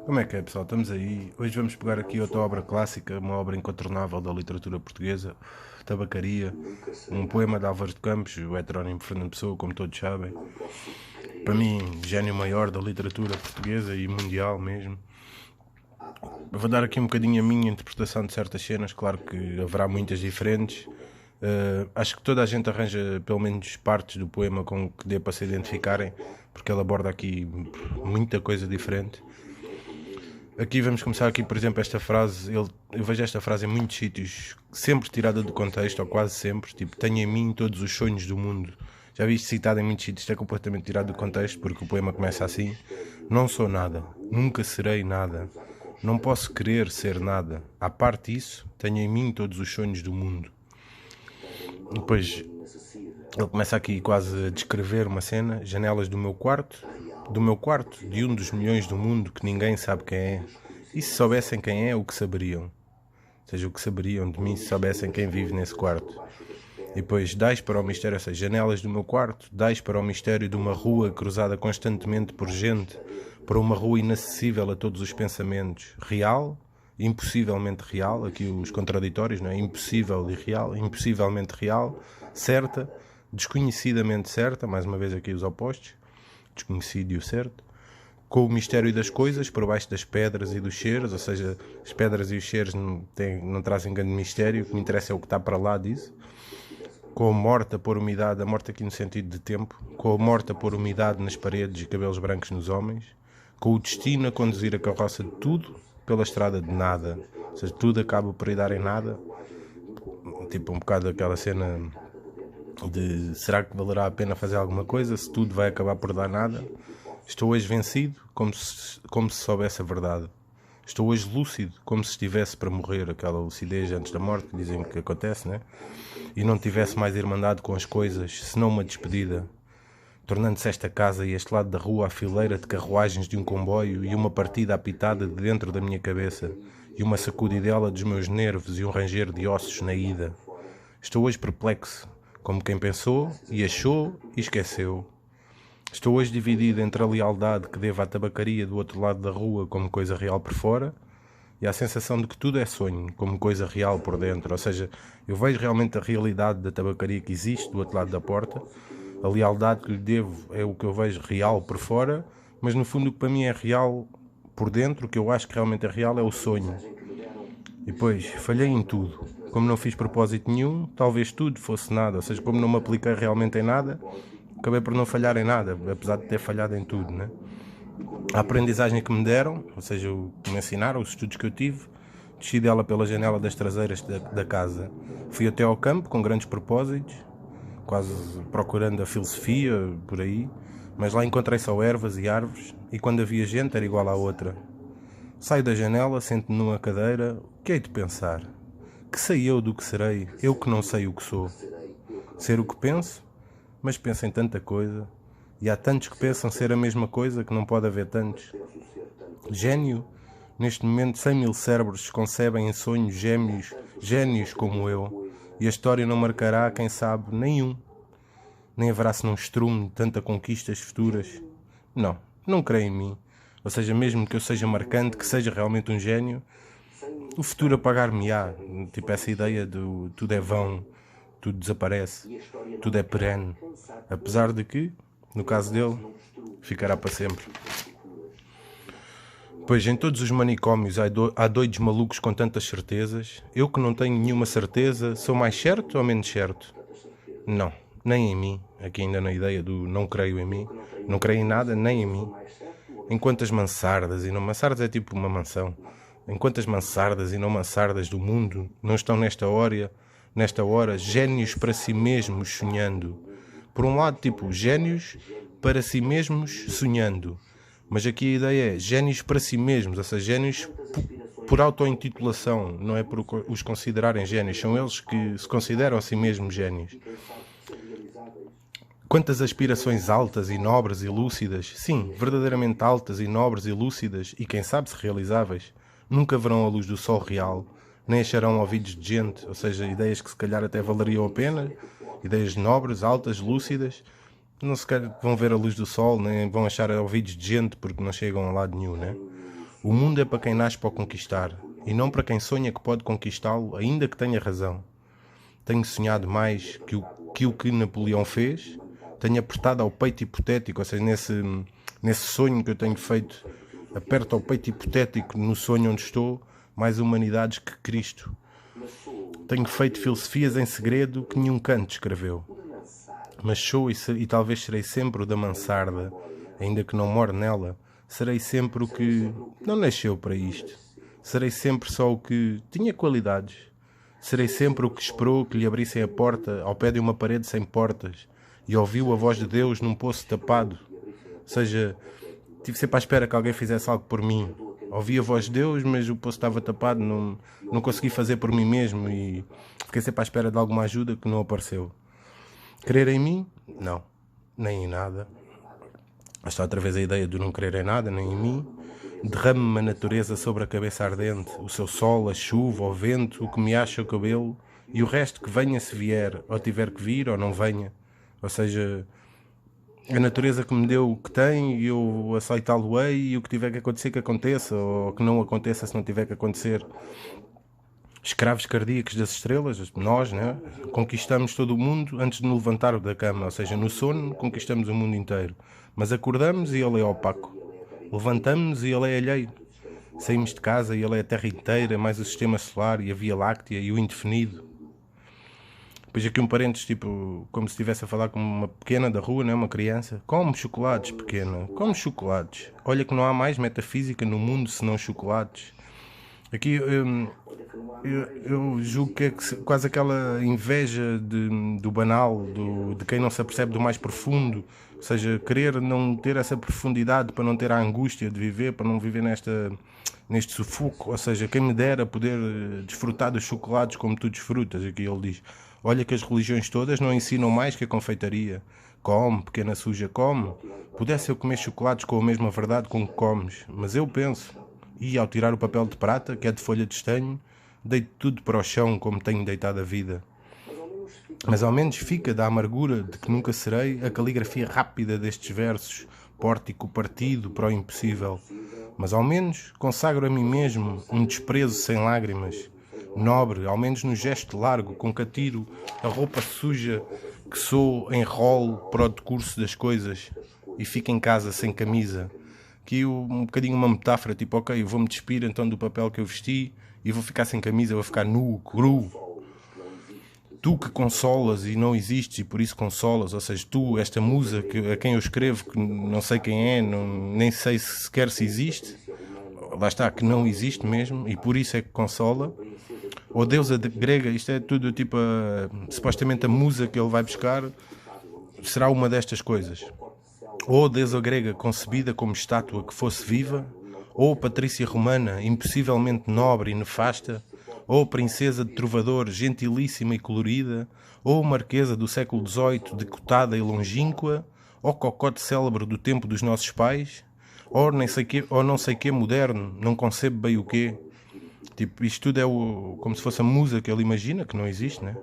Como é que é, pessoal? Estamos aí. Hoje vamos pegar aqui outra obra clássica, uma obra incontornável da literatura portuguesa, Tabacaria, um poema de Álvares de Campos, o heterónimo Fernando Pessoa, como todos sabem. Para mim, gênio maior da literatura portuguesa e mundial mesmo. Vou dar aqui um bocadinho a minha interpretação de certas cenas, claro que haverá muitas diferentes. Acho que toda a gente arranja pelo menos partes do poema com que dê para se identificarem, porque ele aborda aqui muita coisa diferente. Aqui vamos começar aqui, por exemplo, esta frase, eu vejo esta frase em muitos sítios, sempre tirada do contexto, ou quase sempre, tipo, tenho em mim todos os sonhos do mundo. Já vi isto citado em muitos sítios, isto é completamente tirado do contexto, porque o poema começa assim: não sou nada, nunca serei nada, não posso querer ser nada, à parte disso, tenho em mim todos os sonhos do mundo. Depois ele começa aqui quase a descrever uma cena: janelas do meu quarto, de um dos milhões do mundo que ninguém sabe quem é. E se soubessem quem é, o que saberiam? Ou seja, o que saberiam de mim se soubessem quem vive nesse quarto. E depois, dais para o mistério, ou seja, janelas do meu quarto, dais para o mistério de uma rua cruzada constantemente por gente, para uma rua inacessível a todos os pensamentos. Real, impossivelmente real, aqui os contraditórios, não é? Impossível e real, impossivelmente real, certa, desconhecidamente certa, mais uma vez aqui os opostos, desconhecido e o certo, com o mistério das coisas por baixo das pedras e dos cheiros, ou seja, as pedras e os cheiros não trazem grande mistério, o que me interessa é o que está para lá disso. Com a morte a pôr umidade, a morte aqui no sentido de tempo, com a morte a pôr umidade nas paredes e cabelos brancos nos homens, com o destino a conduzir a carroça de tudo pela estrada de nada, ou seja, tudo acaba por ir dar em nada, tipo um bocado aquela cena de será que valerá a pena fazer alguma coisa se tudo vai acabar por dar nada. Estou hoje vencido como se soubesse a verdade. Estou hoje lúcido como se estivesse para morrer, aquela lucidez antes da morte que dizem que acontece, né? E não tivesse mais irmandade com as coisas, senão uma despedida, tornando-se esta casa e este lado da rua a fileira de carruagens de um comboio e uma partida apitada de dentro da minha cabeça e uma sacudidela dos meus nervos e um ranger de ossos na ida. Estou hoje perplexo, como quem pensou e achou e esqueceu. Estou hoje dividido entre a lealdade que devo à tabacaria do outro lado da rua como coisa real por fora e a sensação de que tudo é sonho, como coisa real por dentro. Ou seja, eu vejo realmente a realidade da tabacaria que existe do outro lado da porta, a lealdade que lhe devo é o que eu vejo real por fora, mas no fundo o que para mim é real por dentro, o que eu acho que realmente é real é o sonho. E depois, falhei em tudo. Como não fiz propósito nenhum, talvez tudo fosse nada. Ou seja, como não me apliquei realmente em nada, acabei por não falhar em nada, apesar de ter falhado em tudo, né? A aprendizagem que me deram, ou seja, o que me ensinaram, os estudos que eu tive, desci dela pela janela das traseiras da casa. Fui até ao campo com grandes propósitos, quase procurando a filosofia, por aí, mas lá encontrei só ervas e árvores, e quando havia gente era igual à outra. Saio da janela, sento-me numa cadeira, o que hei de pensar? Que sei eu do que serei, eu que não sei o que sou? Ser o que penso? Mas penso em tanta coisa, e há tantos que pensam ser a mesma coisa que não pode haver tantos. Gênio? Neste momento 100.000 cérebros concebem em sonhos gênios como eu, e a história não marcará, quem sabe, nenhum. Nem haverá-se num estrume de tanta conquistas futuras. Não, não creio em mim. Ou seja, mesmo que eu seja marcante, que seja realmente um gênio, o futuro apagar-me-á. Tipo essa ideia do tudo é vão, tudo desaparece, tudo é perene. Apesar de que, no caso dele, ficará para sempre. Pois em todos os manicômios há doidos malucos com tantas certezas. Eu que não tenho nenhuma certeza, sou mais certo ou menos certo? Não, nem em mim. Aqui ainda na ideia do não creio em mim. Não creio em nada, nem em mim. Enquanto as mansardas, e não mansardas é tipo uma mansão, enquanto as mansardas e não mansardas do mundo não estão nesta hora, génios para si mesmos sonhando. Por um lado, tipo, génios para si mesmos sonhando. Mas aqui a ideia é génios para si mesmos, ou seja, génios por auto-intitulação, não é por os considerarem génios, são eles que se consideram a si mesmos génios. Quantas aspirações altas e nobres e lúcidas, sim, verdadeiramente altas e nobres e lúcidas, e quem sabe se realizáveis, nunca verão a luz do sol real, nem acharão ouvidos de gente, ou seja, ideias que se calhar até valeriam a pena, ideias nobres, altas, lúcidas, não sequer vão ver a luz do sol, nem vão achar ouvidos de gente porque não chegam a lado nenhum, né? O mundo é para quem nasce para o conquistar, e não para quem sonha que pode conquistá-lo, ainda que tenha razão. Tenho sonhado mais que o que Napoleão fez, tenho apertado ao peito hipotético, ou seja, nesse sonho que eu tenho feito, aperto ao peito hipotético no sonho onde estou, mais humanidades que Cristo. Tenho feito filosofias em segredo que nenhum canto escreveu. Mas sou e talvez serei sempre o da mansarda, ainda que não more nela, serei sempre o que não nasceu para isto. Serei sempre só o que tinha qualidades. Serei sempre o que esperou que lhe abrissem a porta ao pé de uma parede sem portas e ouviu a voz de Deus num poço tapado. Ou seja, tive sempre à espera que alguém fizesse algo por mim. Ouvi a voz de Deus, mas o poço estava tapado, não consegui fazer por mim mesmo e fiquei sempre à espera de alguma ajuda que não apareceu. Crer em mim? Não. Nem em nada. Está outra vez a ideia de não crer em nada, nem em mim. Derrame-me a natureza sobre a cabeça ardente, o seu sol, a chuva, o vento, o que me acha o cabelo, e o resto que venha se vier, ou tiver que vir, ou não venha. Ou seja, a natureza que me deu o que tem, e eu aceitá-lo-ei, e o que tiver que acontecer, que aconteça, ou que não aconteça se não tiver que acontecer. Escravos cardíacos das estrelas, nós, né? Conquistamos todo o mundo antes de nos levantar da cama, ou seja, no sono conquistamos o mundo inteiro. Mas acordamos e ele é opaco. Levantamos-nos e ele é alheio. Saímos de casa e ele é a Terra inteira, mais o Sistema Solar e a Via Láctea e o indefinido. Depois aqui um parênteses, tipo, como se estivesse a falar com uma pequena da rua, né? Uma criança. Come chocolates, pequena. Come chocolates. Olha que não há mais metafísica no mundo senão chocolates. Aqui eu julgo que é quase aquela inveja do banal, de quem não se apercebe do mais profundo. Ou seja, querer não ter essa profundidade para não ter a angústia de viver, para não viver neste sufoco. Ou seja, quem me dera poder desfrutar dos chocolates como tu desfrutas. Aqui ele diz, olha que as religiões todas não ensinam mais que a confeitaria. Come, pequena suja, come. Pudesse eu comer chocolates com a mesma verdade com que comes, mas eu penso. E ao tirar o papel de prata, que é de folha de estanho, deito tudo para o chão como tenho deitado a vida. Mas ao menos fica da amargura de que nunca serei a caligrafia rápida destes versos, pórtico partido para o impossível. Mas ao menos consagro a mim mesmo um desprezo sem lágrimas. Nobre, ao menos no gesto largo com que atiro a roupa suja que sou em rolo para o decurso das coisas e fico em casa sem camisa. Aqui um bocadinho uma metáfora, tipo, ok, eu vou-me despir então do papel que eu vesti e vou ficar sem camisa, vou ficar nu, cru. Tu que consolas e não existes e por isso consolas, ou seja, tu, esta musa a quem eu escrevo, que não sei quem é, nem sei sequer se existe, lá está, que não existe mesmo e por isso é que consola. Ou deusa grega, isto é tudo tipo, supostamente a musa que ele vai buscar será uma destas coisas. Ou deusa grega concebida como estátua que fosse viva, ou patrícia romana impossivelmente nobre e nefasta, ou princesa de trovador gentilíssima e colorida, ou marquesa do século XVIII decotada e longínqua, ou cocote célebre do tempo dos nossos pais, ou não sei que moderno, não concebe bem o quê. Tipo, isto tudo é como se fosse a musa que ele imagina, que não existe, né?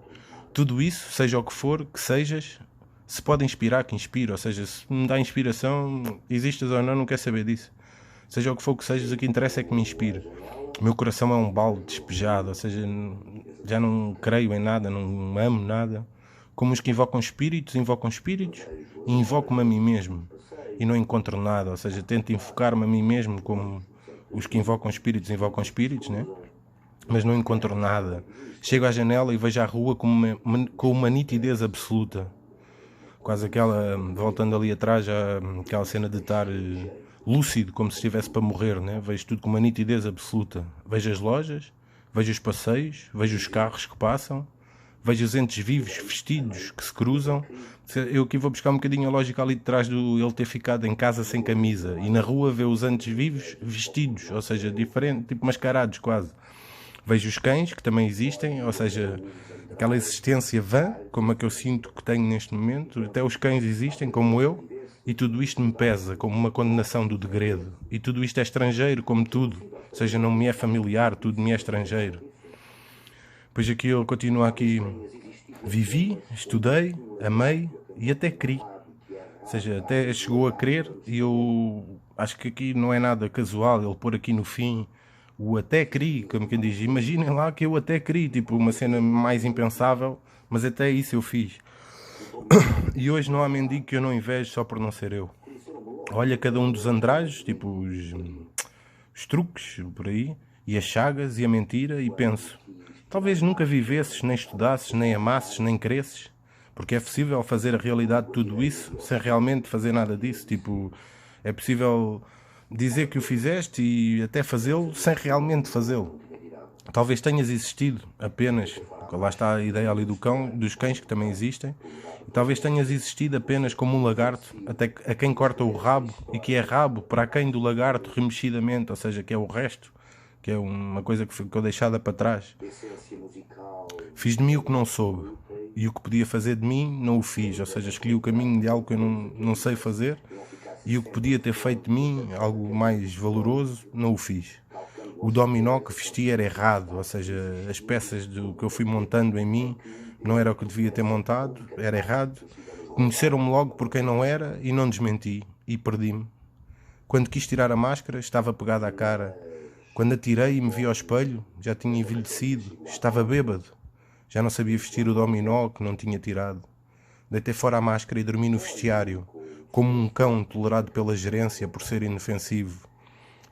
Tudo isso, seja o que for, que sejas, se pode inspirar, que inspira. Ou seja, se me dá inspiração, existas ou não quer saber disso. Seja o que for que sejas, o que interessa é que me inspire. O meu coração é um balde despejado, ou seja, já não creio em nada, não amo nada. Como os que invocam espíritos e invoco-me a mim mesmo. E não encontro nada, ou seja, tento enfocar-me a mim mesmo como os que invocam espíritos, né? Mas não encontro nada. Chego à janela e vejo a rua com uma nitidez absoluta. Quase aquela, voltando ali atrás, aquela cena de estar lúcido, como se estivesse para morrer, né? Vejo tudo com uma nitidez absoluta. Vejo as lojas, vejo os passeios, vejo os carros que passam, vejo os entes vivos vestidos que se cruzam. Eu aqui vou buscar um bocadinho a lógica ali de trás do ele ter ficado em casa sem camisa e na rua ver os entes vivos vestidos, ou seja, diferente, tipo mascarados quase. Vejo os cães, que também existem, ou seja, aquela existência vã, como a que eu sinto que tenho neste momento. Até os cães existem, como eu, e tudo isto me pesa como uma condenação do degredo. E tudo isto é estrangeiro, como tudo. Ou seja, não me é familiar, tudo me é estrangeiro. Depois aqui ele continua aqui. Vivi, estudei, amei e até criei. Ou seja, até chegou a crer e eu acho que aqui não é nada casual ele pôr aqui no fim o até queria, como quem diz, imaginem lá que eu até queria, tipo uma cena mais impensável, mas até isso eu fiz. E hoje não há mendigo que eu não invejo só por não ser eu. Olha cada um dos andrajos, tipo os truques por aí, e as chagas e a mentira, e penso, talvez nunca vivesses, nem estudasses, nem amasses, nem cresces, porque é possível fazer a realidade de tudo isso sem realmente fazer nada disso. Tipo, é possível dizer que o fizeste e até fazê-lo sem realmente fazê-lo. Talvez tenhas existido apenas, lá está a ideia ali do cão, dos cães que também existem, e talvez tenhas existido apenas como um lagarto, até a quem corta o rabo, e que é rabo para quem do lagarto remexidamente, ou seja, que é o resto, que é uma coisa que ficou deixada para trás. Fiz de mim o que não soube, e o que podia fazer de mim não o fiz, ou seja, escolhi o caminho de algo que eu não sei fazer, e o que podia ter feito de mim, algo mais valoroso, não o fiz. O dominó que vesti era errado, ou seja, as peças do que eu fui montando em mim não era o que devia ter montado, era errado. Conheceram-me logo por quem não era e não desmenti, e perdi-me. Quando quis tirar a máscara, estava pegada à cara. Quando a tirei e me vi ao espelho, já tinha envelhecido, estava bêbado. Já não sabia vestir o dominó que não tinha tirado. Deitei fora a máscara e dormi no vestiário, como um cão tolerado pela gerência por ser inofensivo.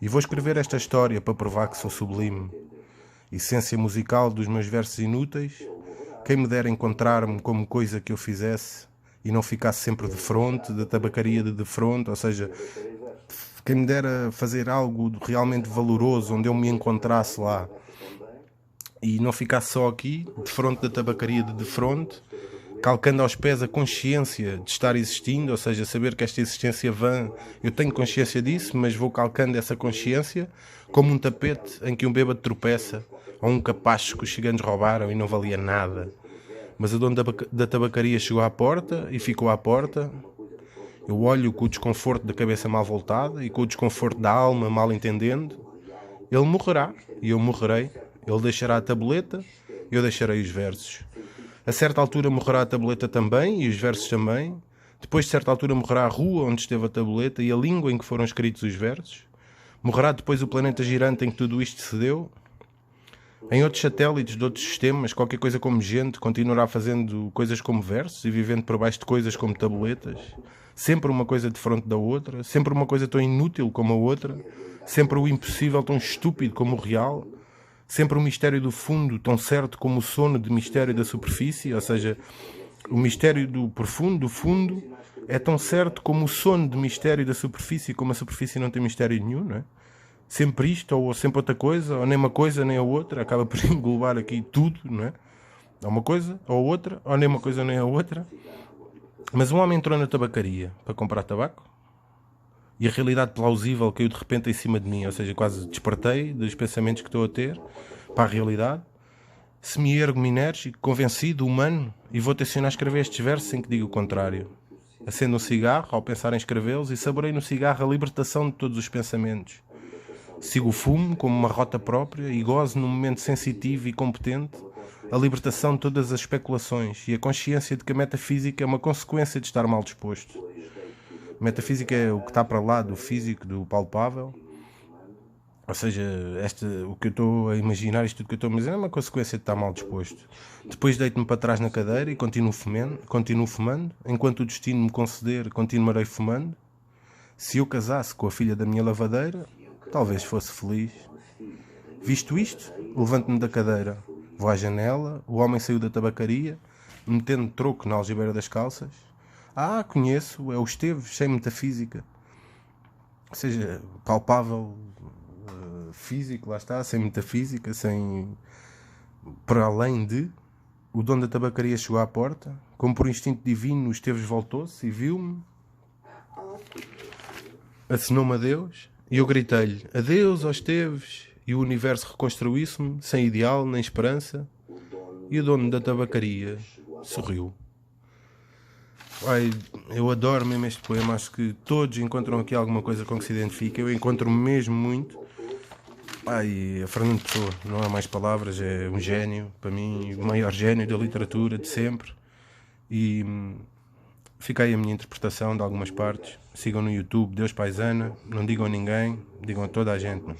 E vou escrever esta história para provar que sou sublime. Essência musical dos meus versos inúteis. Quem me dera encontrar-me como coisa que eu fizesse e não ficasse sempre de fronte, da tabacaria de fronte, ou seja, quem me dera fazer algo realmente valoroso, onde eu me encontrasse lá e não ficasse só aqui, de fronte da tabacaria de fronte, calcando aos pés a consciência de estar existindo, ou seja, saber que esta existência vã, eu tenho consciência disso, mas vou calcando essa consciência como um tapete em que um bêbado tropeça, ou um capacho que os ciganos roubaram e não valia nada. Mas o dono da tabacaria chegou à porta e ficou à porta. Eu olho com o desconforto da cabeça mal voltada e com o desconforto da alma mal entendendo. Ele morrerá e eu morrerei. Ele deixará a tabuleta, eu deixarei os versos. A certa altura morrerá a tabuleta também e os versos também. Depois de certa altura morrerá a rua onde esteve a tabuleta e a língua em que foram escritos os versos. Morrerá depois o planeta girante em que tudo isto se deu. Em outros satélites de outros sistemas, qualquer coisa como gente continuará fazendo coisas como versos e vivendo por baixo de coisas como tabuletas. Sempre uma coisa de fronte da outra, sempre uma coisa tão inútil como a outra, sempre o impossível tão estúpido como o real, sempre o mistério do fundo tão certo como o sono de mistério da superfície, ou seja, o mistério do profundo, do fundo, é tão certo como o sono de mistério da superfície, como a superfície não tem mistério nenhum, não é? Sempre isto, ou sempre outra coisa, ou nem uma coisa nem a outra, acaba por englobar aqui tudo, não é? Ou uma coisa, ou outra, ou nem uma coisa nem a outra. Mas um homem entrou na tabacaria para comprar tabaco e a realidade plausível caiu de repente em cima de mim, ou seja, quase despertei dos pensamentos que estou a ter para a realidade. Se me ergo enérgico, convencido, humano, e vou tensionar a escrever estes versos sem que diga o contrário. Acendo um cigarro ao pensar em escrevê-los e saborei no cigarro a libertação de todos os pensamentos. Sigo o fumo como uma rota própria e gozo num momento sensitivo e competente a libertação de todas as especulações e a consciência de que a metafísica é uma consequência de estar mal disposto. A metafísica é o que está para lá do físico, do palpável. Ou seja, o que eu estou a imaginar, isto tudo que eu estou a dizer é uma consequência de estar mal disposto. Depois deito-me para trás na cadeira e continuo fumando. Enquanto o destino me conceder, continuarei fumando. Se eu casasse com a filha da minha lavadeira, talvez fosse feliz. Visto isto, levanto-me da cadeira. Vou à janela, o homem saiu da tabacaria, metendo troco na algibeira das calças. Ah, conheço, é o Esteves, sem metafísica. Ou seja, palpável, físico, lá está, sem metafísica, sem... Para além de... O dono da tabacaria chegou à porta, como por instinto divino, o Esteves voltou-se e viu-me. Acenou-me adeus. E eu gritei-lhe, adeus, ó Esteves, e o universo reconstruiu-se-me, sem ideal nem esperança, e o dono da tabacaria sorriu. Ai, eu adoro mesmo este poema, acho que todos encontram aqui alguma coisa com que se identifica, eu encontro mesmo muito. Ai, a Fernando Pessoa, não há mais palavras, é um gênio, para mim, o maior gênio da literatura de sempre, e fica aí a minha interpretação de algumas partes. Sigam no YouTube, Deus Paisana, não digam a ninguém, digam a toda a gente, mano.